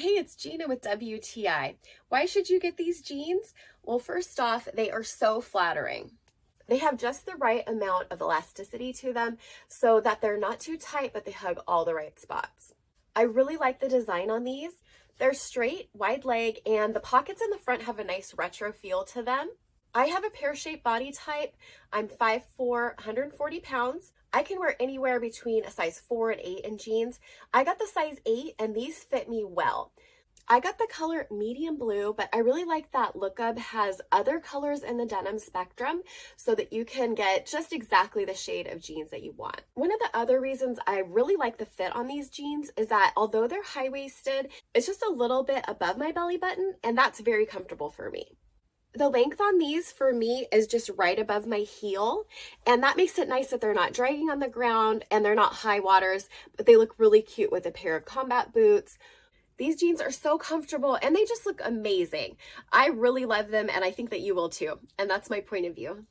Hey, it's Gina with WTI. Why should you get these jeans? Well, first off, they are so flattering. They have just the right amount of elasticity to them so that they're not too tight, but they hug all the right spots. I really like the design on these. They're straight, wide leg, and the pockets in the front have a nice retro feel to them. I have a pear-shaped body type. I'm 5'4", 140 pounds. I can wear anywhere between a size 4 and 8 in jeans. I got the size 8 and these fit me well. I got the color medium blue, but I really like that LOOKUB has other colors in the denim spectrum so that you can get just exactly the shade of jeans that you want. One of the other reasons I really like the fit on these jeans is that although they're high-waisted, it's just a little bit above my belly button, and that's very comfortable for me. The length on these for me is just right above my heel, and that makes it nice that they're not dragging on the ground and they're not high waters, but they look really cute with a pair of combat boots. These jeans are so comfortable and they just look amazing. I really love them and I think that you will too, and that's my point of view.